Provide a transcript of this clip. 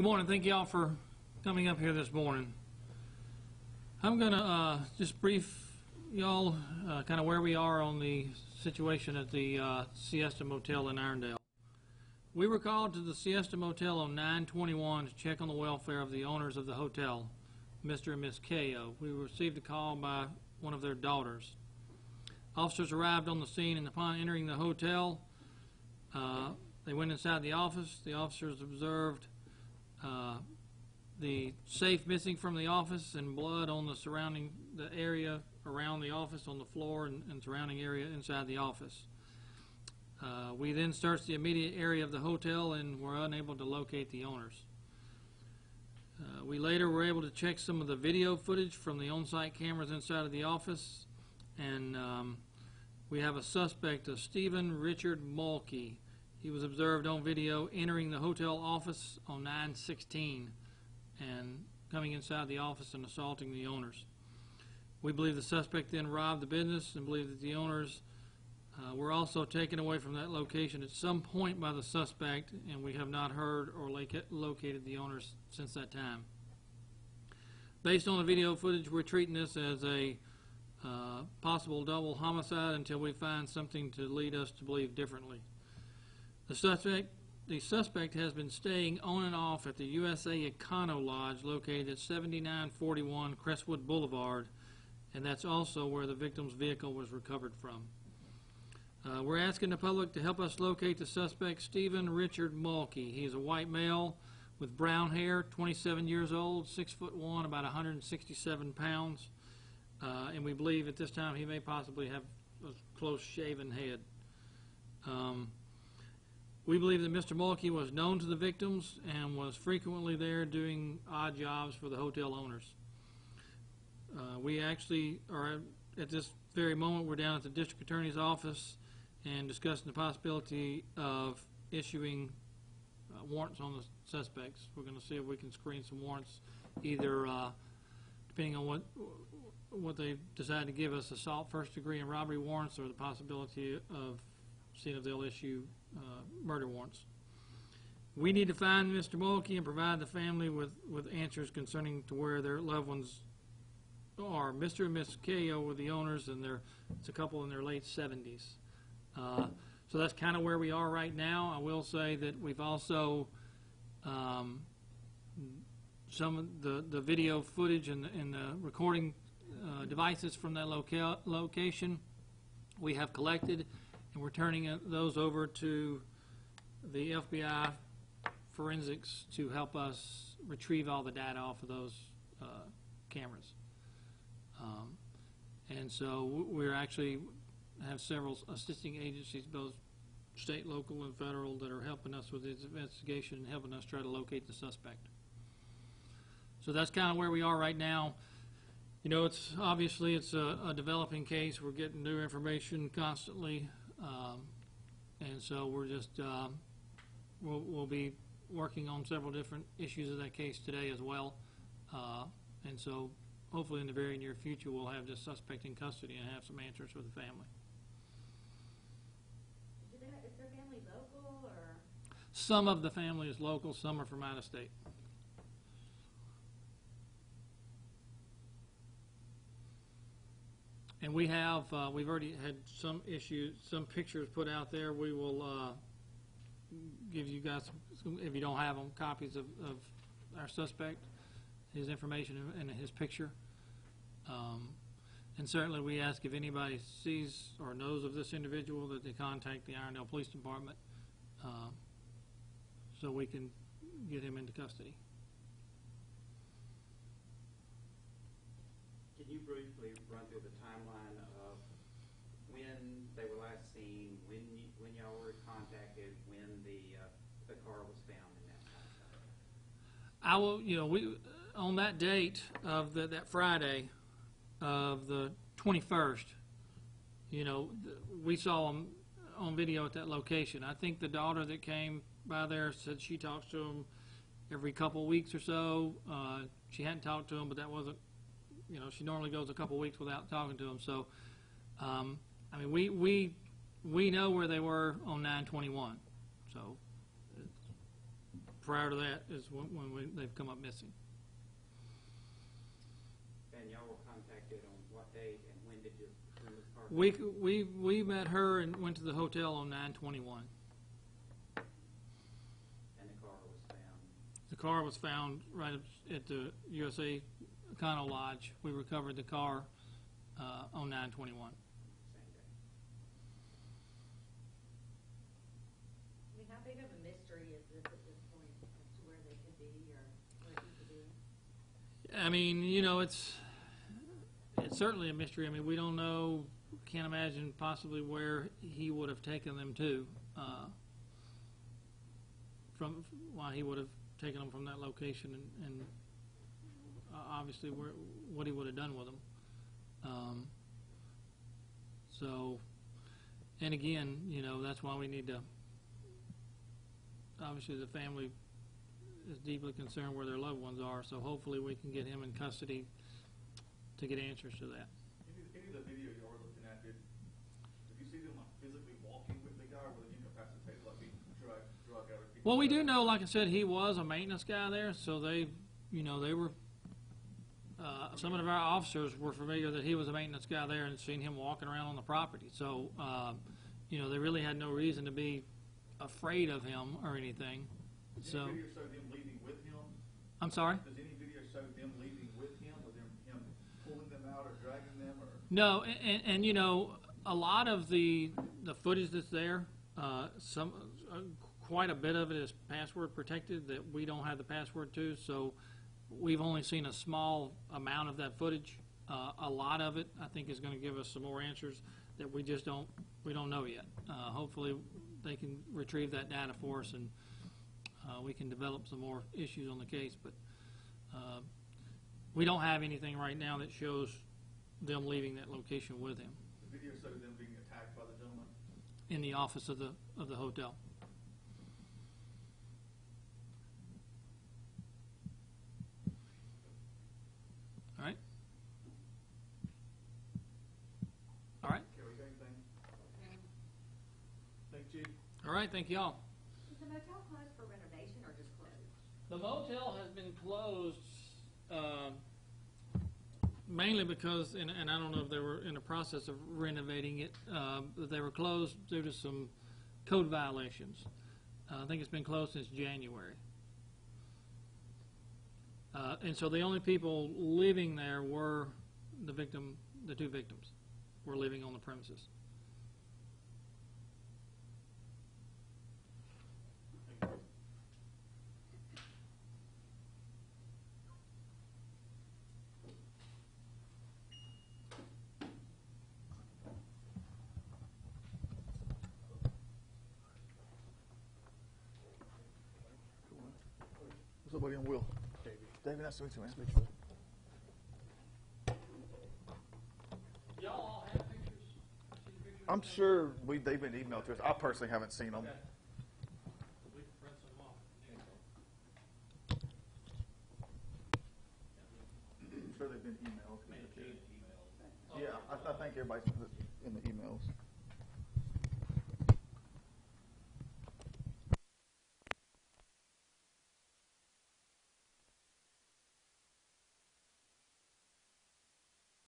Good morning. Thank you all for coming up here this morning. I'm going to just brief y'all kind of where we are on the situation at the Siesta Motel in Irondale. We were called to the Siesta Motel on 9/21 to check on the welfare of the owners of the hotel, Mr. and Miss Ko. We received a call by one of their daughters. Officers arrived on the scene, and upon entering the hotel, they went inside the office. The officers observed the safe missing from the office and blood on the area around the office, on the floor and surrounding area inside the office. We then searched the immediate area of the hotel and were unable to locate the owners. We later were able to check some of the video footage from the on-site cameras inside of the office, and we have a suspect, Stephen Richard Mulkey. He was observed on video entering the hotel office on 9/16 and coming inside the office and assaulting the owners. We believe the suspect then robbed the business and believe that the owners were also taken away from that location at some point by the suspect, and we have not heard or located the owners since that time. Based on the video footage, we're treating this as a possible double homicide until we find something to lead us to believe differently. The suspect has been staying on and off at the USA Econo Lodge located at 7941 Crestwood Boulevard, and that's also where the victim's vehicle was recovered from. We're asking the public to help us locate the suspect, Stephen Richard Mulkey. He's a white male with brown hair, 27 years old, 6'1", about 167 pounds, and we believe at this time he may possibly have a close-shaven head. We believe that Mr. Mulkey was known to the victims and was frequently there doing odd jobs for the hotel owners. We actually are, at this very moment, we're down at the district attorney's office and discussing the possibility of issuing warrants on the suspects. We're going to see if we can screen some warrants, either depending on what they decide to give us, assault, first degree, and robbery warrants, or the possibility of seeing if they'll issue murder warrants. We need to find Mr. Mulkey and provide the family with answers concerning to where their loved ones are. Mr. and Miss Ko were the owners, and it's a couple in their late 70s. So that's kind of where we are right now. I will say that we've also some of the video footage and the recording devices from that location we have collected, and we're turning those over to the FBI forensics to help us retrieve all the data off of those cameras. And so we're actually have several assisting agencies, both state, local, and federal, that are helping us with this investigation and helping us try to locate the suspect. So that's kind of where we are right now. You know, it's obviously a developing case. We're getting new information constantly, and so we're just we'll be working on several different issues of that case today as well, and so hopefully in the very near future we'll have this suspect in custody and have some answers for the family. Is their family local, or? Some of the family is local, some are from out of state. And we have, we've already had some issues, some pictures put out there. We will give you guys, if you don't have them, copies of our suspect, his information and his picture. And certainly we ask if anybody sees or knows of this individual that they contact the Irondale Police Department so we can get him into custody. Can you briefly run through the timeline of when they were last seen, when y'all were contacted, when the car was found in that time? I will, you know, we on that date of that Friday of the 21st, you know, we saw him on video at that location. I think the daughter that came by there said she talks to him every couple weeks or so. She hadn't talked to him, but that wasn't, you know, she normally goes a couple weeks without talking to him. So, I mean, we know where they were on 9/21. So, prior to that is they've come up missing. And y'all were contacted on what date and when did this car? We met her and went to the hotel on 9/21. And the car was found. The car was found right at the USA Econo Lodge. We recovered the car on 9/21. Same day. I mean, how big of a mystery is this at this point as to where they could be or where he could be? I mean, you know, it's certainly a mystery. I mean, we don't know, can't imagine possibly where he would have taken them to, from why he would have taken them from that location, and obviously what he would have done with them. So, and again, you know, that's why we need to, obviously the family is deeply concerned where their loved ones are, so hopefully we can get him in custody to get answers to that. Any of the video you were looking at, did you see them like physically walking with the guy, or were they incapacitated, like being drug out? Well, we do know, like I said, he was a maintenance guy there, so they were, some of our officers were familiar that he was a maintenance guy there and seen him walking around on the property. So, they really had no reason to be afraid of him or anything. Does So, any video show them leaving with him? I'm sorry? Does any video show them leaving with him, or him pulling them out or dragging them, or? No, and you know, a lot of the footage that's there, quite a bit of it is password protected that we don't have the password to, so we've only seen a small amount of that footage. A lot of it, I think, is going to give us some more answers that we don't know yet. Hopefully, they can retrieve that data for us, and we can develop some more issues on the case. But we don't have anything right now that shows them leaving that location with him The video showed them being attacked by the gentleman. in the office of the hotel. All right. All right. Kerry, got anything? Thank you. All right. Thank y'all. Is the motel closed for renovation or just closed? The motel has been closed mainly because, and I don't know if they were in the process of renovating it, but they were closed due to some code violations. I think it's been closed since January. And so the only people living there were the two victims were living on the premises. What's up, buddy? I'm Will. David, nice to meet you, man. Y'all all have pictures? I'm sure they've been emailed to us. I personally haven't seen them. We can print some off. I'm sure they've been emailed. Yeah, I think everybody's in the emails.